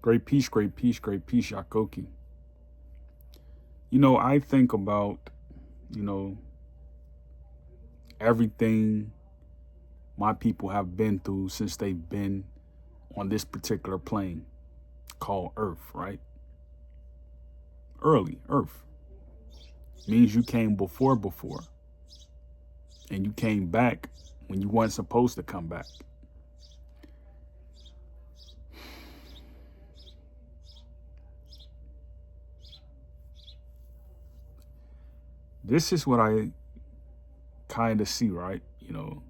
Great peace, great peace, great peace, Yakoki. You know, I think about, you know, everything my people have been through since they've been on this particular plane called Earth, right? Early, Earth. Means you came before, and you came back when you weren't supposed to come back. This is what I kind of see, right? You know,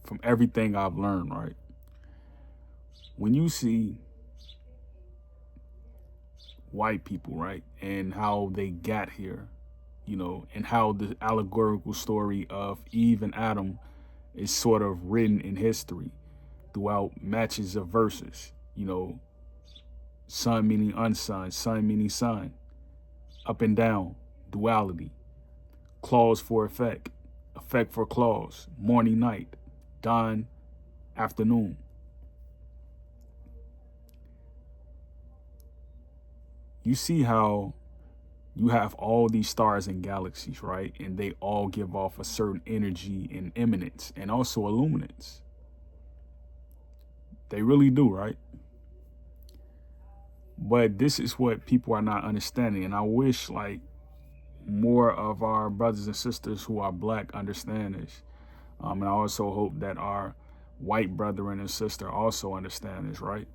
from everything I've learned, right? When you see white people, right, and how they got here, you know, and how the allegorical story of Eve and Adam is sort of written in history throughout matches of verses, you know, sun meaning unsun, sun meaning sun, up and down, duality, clause for effect, effect for clause, morning, night, dawn, afternoon. You see how you have all these stars and galaxies, right? And they all give off a certain energy and eminence and also illuminance. They really do, right? But this is what people are not understanding. And I wish like more of our brothers and sisters who are black understand this. And I also hope that our white brethren and sister also understand this, right?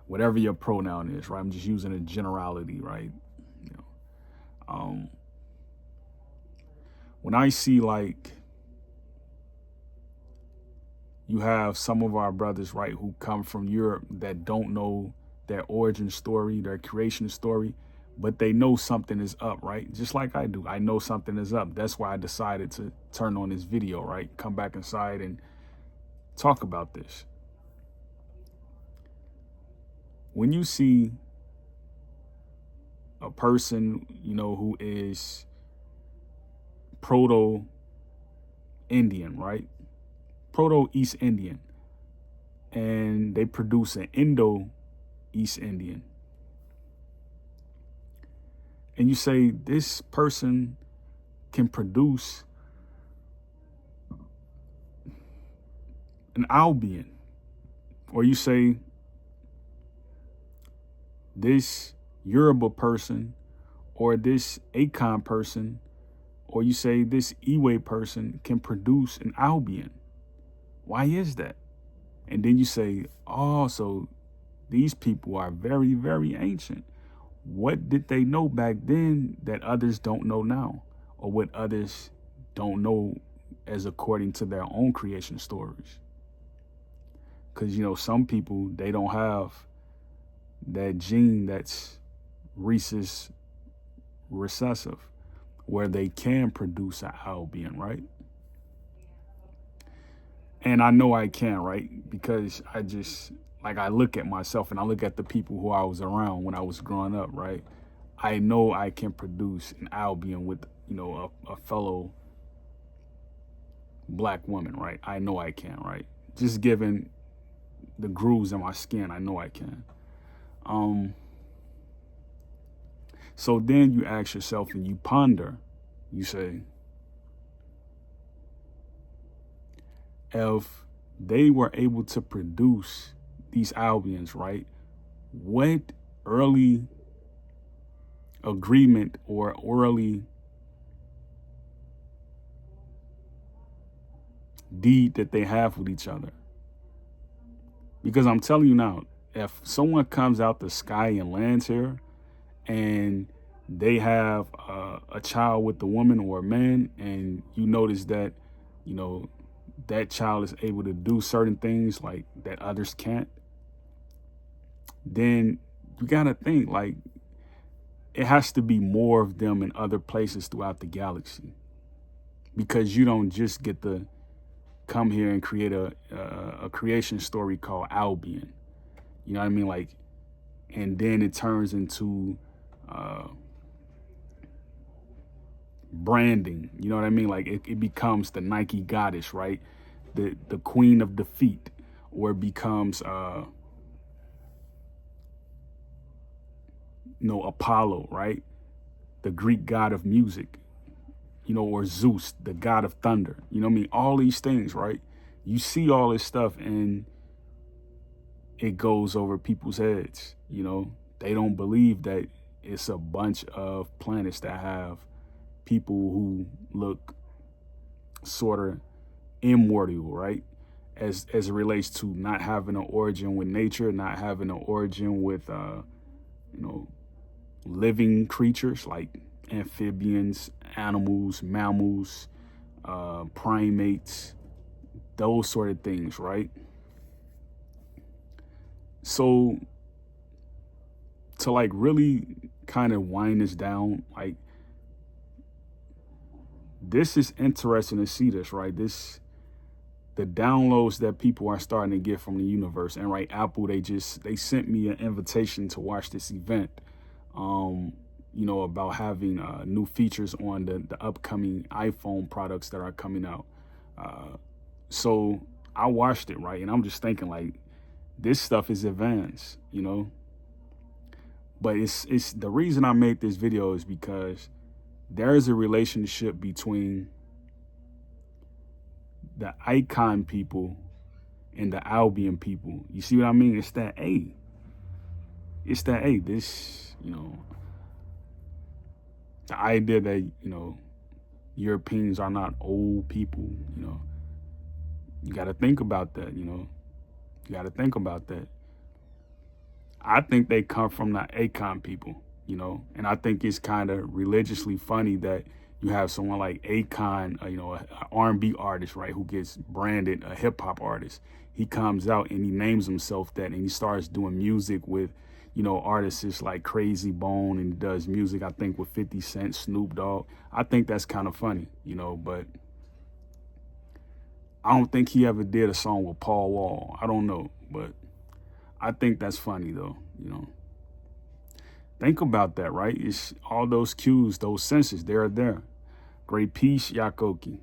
Whatever your pronoun is, right? I'm just using a generality, right? You know, when I see like you have some of our brothers, right, who come from Europe that don't know their origin story, their creation story, but they know something is up, right? Just like I do. I know something is up. That's why I decided to turn on this video, right? Come back inside and talk about this. When you see a person, you know, who is proto-Indian, right? Proto-East Indian, and they produce an Indo-East Indian. And you say this person can produce an Albion, or you say this Yoruba person, or this Akon person, or you say this Iwe person can produce an Albion. Why is that? And then you say, oh, so these people are very, very ancient. What did they know back then that others don't know now? Or what others don't know as according to their own creation stories? Because, you know, some people, they don't have that gene that's rhesus recessive, where they can produce an Albion, right? And I know I can, right? Because I just, like, I look at myself and I look at the people who I was around when I was growing up, right? I know I can produce an Albion with, you know, a fellow black woman, right? I know I can, right? Just given the grooves in my skin, I know I can. So then you ask yourself and you ponder, you say, if they were able to produce these Albions, right? What early agreement or early deed that they have with each other? Because I'm telling you now, if someone comes out the sky and lands here and they have a child with a woman or a man, and you notice that, you know, that child is able to do certain things like that others can't, then you gotta think like it has to be more of them in other places throughout the galaxy, because you don't just get to come here and create a creation story called Albion. You know what I mean? Like, and then it turns into branding. You know what I mean? Like it becomes the Nike goddess, right? The queen of defeat, or it becomes Apollo, right? The Greek god of music, or Zeus, the god of thunder. You know what I mean? All these things, right? You see all this stuff and it goes over people's heads. They don't believe that it's a bunch of planets that have people who look sort of immortal, right? As it relates to not having an origin with nature, not having an origin with living creatures like amphibians, animals, mammals, primates, those sort of things, right? So to like really kind of wind this down, like this is interesting to see this, right? The downloads that people are starting to get from the universe. And right, Apple, they sent me an invitation to watch this event, about having new features on the upcoming iPhone products that are coming out. So I watched it, right? And I'm just thinking like, this stuff is advanced, but it's the reason I made this video is because there is a relationship between the icon people and the Albion people. You see what I mean? It's that A. This, the idea that, Europeans are not old people, you got to think about that, You got to think about that. I think they come from the Akon people, and I think it's kind of religiously funny that you have someone like Akon, an R&B artist, right, who gets branded a hip hop artist. He comes out and he names himself that, and he starts doing music with, artists like Crazy Bone, and he does music, I think, with 50 Cent, Snoop Dogg. I think that's kind of funny, but I don't think he ever did a song with Paul Wall. I don't know, but I think that's funny though, Think about that, right? It's all those cues, those senses, they're there. Great peace, Yakoki.